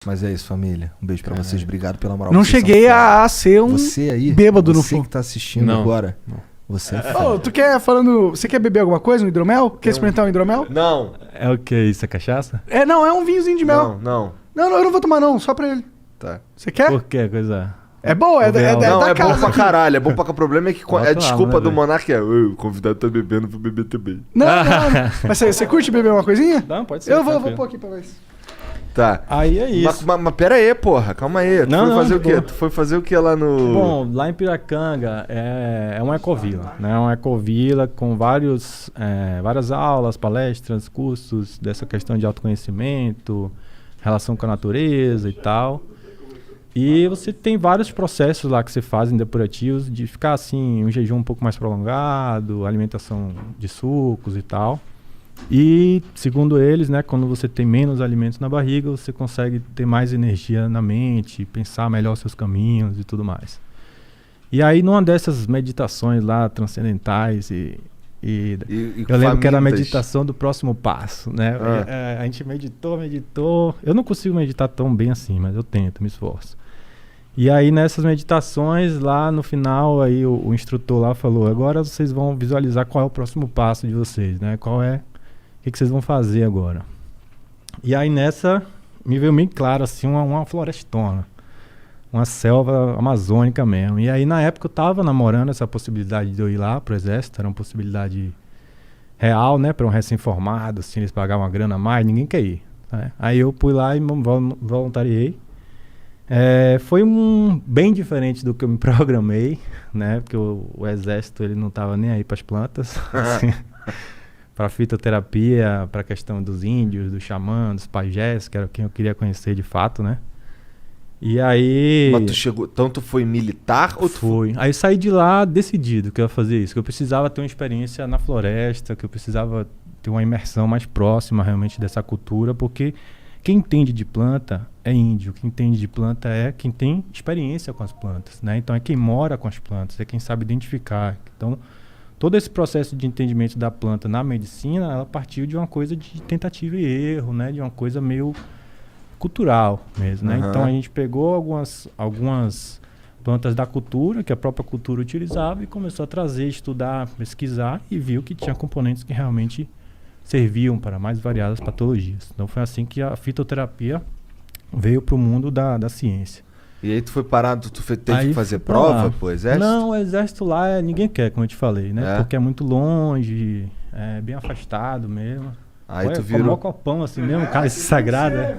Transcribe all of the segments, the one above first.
Mas é isso, família. Um beijo pra vocês. Obrigado pela moral. Não Vocês cheguei são foda. a ser um Você aí, bêbado no você fundo. que tá assistindo Não. agora. Você é foda. Ô, você quer beber alguma coisa? Um hidromel? Quer experimentar um hidromel? Não, É o que isso? É cachaça? Não, é um vinhozinho de mel. não. Não, eu não vou tomar não, só pra ele. Você Você quer? Por que coisa? É bom, é Não, Não, da é casa. bom pra caralho. É bom pra caralho. O problema é que Bota a lá, desculpa né, do velho? Monark é o convidado tá bebendo, vou beber também. Não. Mas você curte beber uma coisinha? Não, pode ser. Eu vou tranquilo. pôr aqui pra ver. Tá. Aí é isso. Mas pera aí, porra. Calma aí. Tu Não, foi não, fazer de o quê? boa. Tu foi fazer o que lá no... Bom, lá em Piracanga é uma ecovila, né? É uma ecovila com várias aulas, palestras, cursos dessa questão de autoconhecimento, relação com a natureza e tal. E você tem vários processos lá que você faz em depurativos de ficar assim, um jejum um pouco mais prolongado, alimentação de sucos e tal. E, segundo eles, né, quando você tem menos alimentos na barriga, você consegue ter mais energia na mente, pensar melhor os seus caminhos e tudo mais. E aí, numa dessas meditações lá, transcendentais E eu lembro que era a famintas. meditação do próximo passo, né? A gente meditou. Eu não consigo meditar tão bem assim, mas eu tento, me esforço. E aí, nessas meditações, lá no final, aí o instrutor lá falou, agora vocês vão visualizar qual é o próximo passo de vocês, né? O que vocês vão fazer agora? E aí nessa, me veio bem claro, assim, uma florestona. Uma selva amazônica mesmo. E aí na época eu tava namorando essa possibilidade de eu ir lá pro exército, era uma possibilidade real, né? Para um recém-formado, assim, eles pagavam uma grana a mais, ninguém quer ir. Né? Aí eu fui lá e voluntariei. Foi bem diferente do que eu me programei, né? Porque o exército, ele não tava nem aí para as plantas. Assim, para fitoterapia, para a questão dos índios, dos xamãs, dos pajés, que era quem eu queria conhecer de fato, né? E aí... Mas tu chegou... Então tu foi militar ou tu Fui. Aí saí de lá decidido que eu ia fazer isso, que eu precisava ter uma experiência na floresta, que eu precisava ter uma imersão mais próxima realmente dessa cultura, porque quem entende de planta é índio, quem entende de planta é quem tem experiência com as plantas, né? Então é quem mora com as plantas, é quem sabe identificar. Então... Todo esse processo de entendimento da planta na medicina, ela partiu de uma coisa de tentativa e erro, né? De uma coisa meio cultural mesmo, né? Então a gente pegou algumas plantas da cultura, que a própria cultura utilizava, e começou a trazer, estudar, pesquisar, e viu que tinha componentes que realmente serviam para mais variadas patologias. Então foi assim que a fitoterapia veio para o mundo da ciência. E aí tu foi parado, teve Aí que fazer fui pra prova lá. pro exército? Não, o exército lá ninguém quer, como eu te falei, né? Porque é muito longe, é bem afastado mesmo. Aí tu Com virou... o copão assim mesmo, cara, sagrado, né?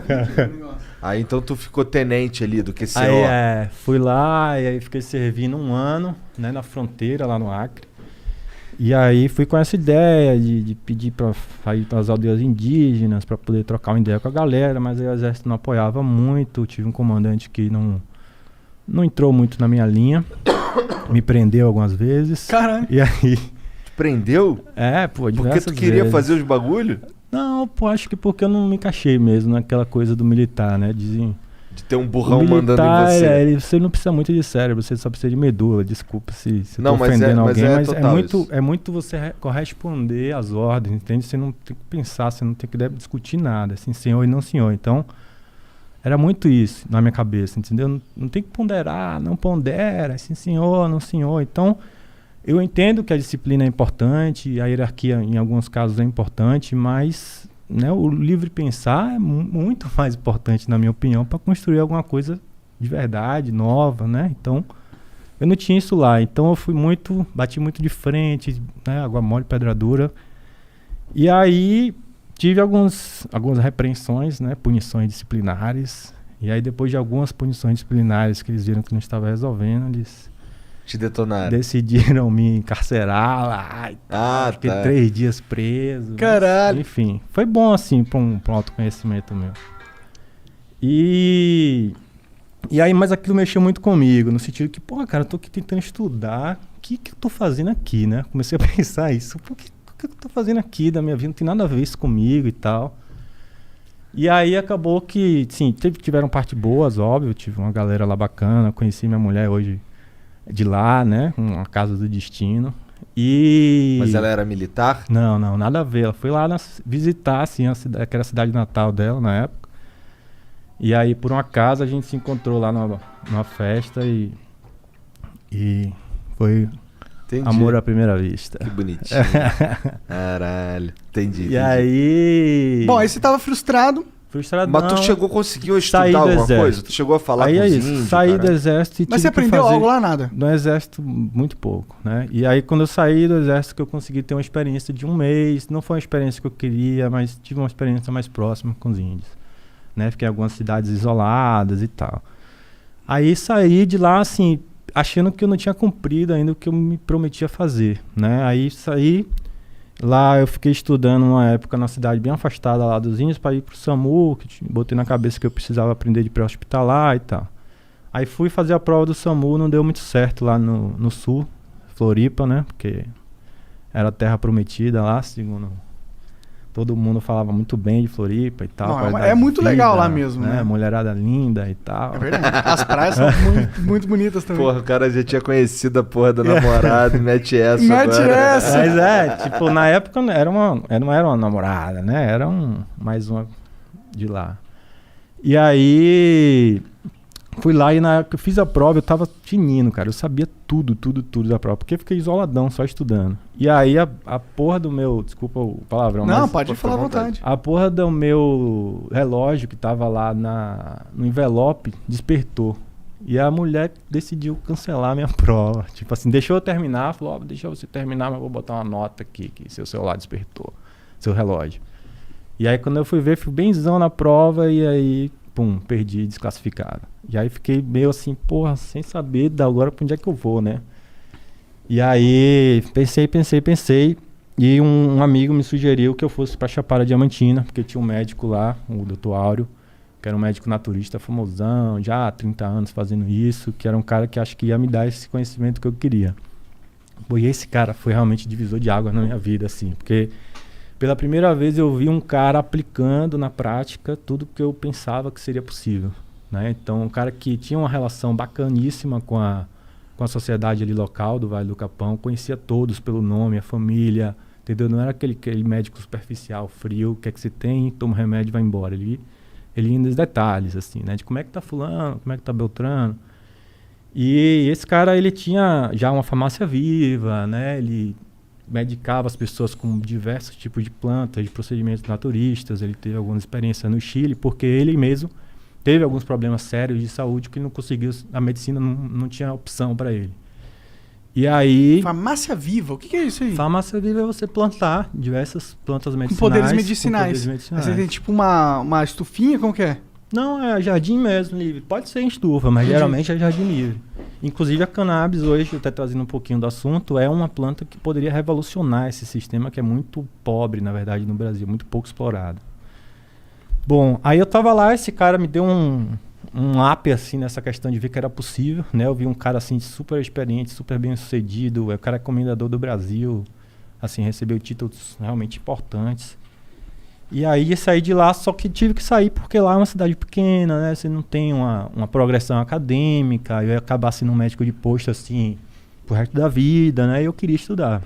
Aí então tu ficou tenente ali do QCO. Aí fui lá e aí fiquei servindo 1 ano, né, na fronteira lá no Acre. E aí fui com essa ideia de pedir para ir para as aldeias indígenas, para poder trocar uma ideia com a galera, mas aí o exército não apoiava muito, tive um comandante que não entrou muito na minha linha, me prendeu algumas vezes. Caralho. E aí... Te prendeu? Pô, Porque diversas tu queria vezes. fazer os bagulho? Não, pô, acho que porque eu não me encaixei mesmo naquela coisa do militar, né? Dizem... De ter um burrão O mandando em militar, você. você não precisa muito de cérebro, você só precisa de medula. Desculpa se Não, tô mas ofendendo mas alguém, é mas total isso. é muito você corresponder às ordens, entende? Você não tem que pensar, você não tem que discutir nada, assim, senhor e não senhor. Então, era muito isso na minha cabeça, entendeu? Não tem que ponderar, não pondera, assim, senhor, não senhor. Então, eu entendo que a disciplina é importante, a hierarquia em alguns casos é importante, mas... Né, o livre pensar é muito mais importante, na minha opinião, para construir alguma coisa de verdade, nova, né? Então, eu não tinha isso lá. Então, eu bati muito de frente, né? Água mole, pedra dura. E aí, tive algumas repreensões, né? Punições disciplinares. E aí, depois de algumas punições disciplinares que eles viram que não estava resolvendo, eles... Te detonaram. Decidiram me encarcerar lá. Fiquei 3 dias preso. Caralho. Mas, enfim, foi bom assim pra um autoconhecimento meu. E aí, mas aquilo mexeu muito comigo, no sentido que, pô, cara, eu tô aqui tentando estudar. O que eu tô fazendo aqui, né? Comecei a pensar isso. O que eu tô fazendo aqui da minha vida? Não tem nada a ver isso comigo e tal. E aí acabou que, sim, tiveram partes boas, óbvio. Tive uma galera lá bacana. Conheci minha mulher hoje de lá, né? Uma casa do destino. Mas ela era militar? Não, nada a ver. Ela foi lá visitar, assim, que era a cidade natal dela na época. E aí, por um acaso, a gente se encontrou lá numa festa e foi amor à primeira vista. Que bonitinho. Caralho. Entendi. E aí... Bom, aí você tava frustrado. Frustradão. Mas tu conseguiu estudar Saí do alguma exército. coisa? Tu chegou a falar aí com é os isso, índios? saí do caralho? exército e Mas tive você que aprendeu fazer algo lá, nada? no exército muito pouco, né? E aí quando eu saí do exército que eu consegui ter uma experiência de 1 mês, não foi uma experiência que eu queria, mas tive uma experiência mais próxima com os índios, né? Fiquei em algumas cidades isoladas e tal. Aí saí de lá, assim, achando que eu não tinha cumprido ainda o que eu me prometia fazer, né? Aí saí... Lá eu fiquei estudando uma época na cidade bem afastada lá dos índios para ir pro SAMU, que botei na cabeça que eu precisava aprender de pré-hospitalar e tal. Aí fui fazer a prova do SAMU, não deu muito certo lá no sul, Floripa, né? Porque era terra prometida lá, segundo... Todo mundo falava muito bem de Floripa e tal. Não, qualidade é muito de vida, legal lá mesmo, né? Mulherada linda e tal. É verdade. As praias são muito, muito bonitas também. Porra, o cara já tinha conhecido a porra da namorada e mete essa Mete agora. essa. Mas tipo, na época não era uma namorada, né? Era mais uma de lá. E aí fui lá e na época eu fiz a prova, eu tava tinindo, cara. Eu sabia tudo da prova, porque eu fiquei isoladão, só estudando. E aí a porra do meu... Desculpa o palavrão, Não, mas pode falar à vontade. a porra do meu relógio que tava lá no envelope despertou. E a mulher decidiu cancelar a minha prova. Tipo assim, deixou eu terminar, falou, deixa você terminar, mas vou botar uma nota aqui, que seu celular despertou, seu relógio. E aí quando eu fui ver, fui benzão na prova e aí, pum, perdi, desclassificado. E aí fiquei meio assim, porra, sem saber agora pra onde é que eu vou, né? E aí pensei. E um amigo me sugeriu que eu fosse pra Chapada Diamantina, porque tinha um médico lá, o Dr. Áureo, que era um médico naturista famosão, já há 30 anos fazendo isso, que era um cara que acho que ia me dar esse conhecimento que eu queria. E esse cara foi realmente divisor de água na minha vida, assim, porque pela primeira vez eu vi um cara aplicando na prática tudo que eu pensava que seria possível, né? Então, um cara que tinha uma relação bacaníssima com a sociedade ali local do Vale do Capão, conhecia todos pelo nome, a família, entendeu? Não era aquele médico superficial, frio, o que é que você tem, toma remédio e vai embora. Ele ia nos detalhes, assim, né? De como é que tá fulano, como é que tá Beltrano. E esse cara, ele tinha já uma farmácia viva, né? Ele medicava as pessoas com diversos tipos de plantas, de procedimentos naturistas. Ele teve alguma experiência no Chile, porque ele mesmo teve alguns problemas sérios de saúde que não conseguiu, a medicina não tinha opção para ele. E aí... Farmácia viva? O que é isso aí? Farmácia viva é você plantar diversas plantas medicinais. Com poderes medicinais. Aí você tem tipo uma estufinha, como que é? Não, é jardim mesmo, livre. Pode ser em estufa, mas geralmente é jardim livre. Inclusive a cannabis hoje, até trazendo um pouquinho do assunto, é uma planta que poderia revolucionar esse sistema que é muito pobre, na verdade, no Brasil, muito pouco explorado. Bom, aí eu tava lá, esse cara me deu um up, assim, nessa questão de ver que era possível, né? Eu vi um cara, assim, super experiente, super bem sucedido, o cara é comendador do Brasil, assim, recebeu títulos realmente importantes. E aí saí de lá, só que tive que sair porque lá é uma cidade pequena, né? Você não tem uma progressão acadêmica, eu ia acabar sendo um médico de posto, assim, pro resto da vida, né? E eu queria estudar.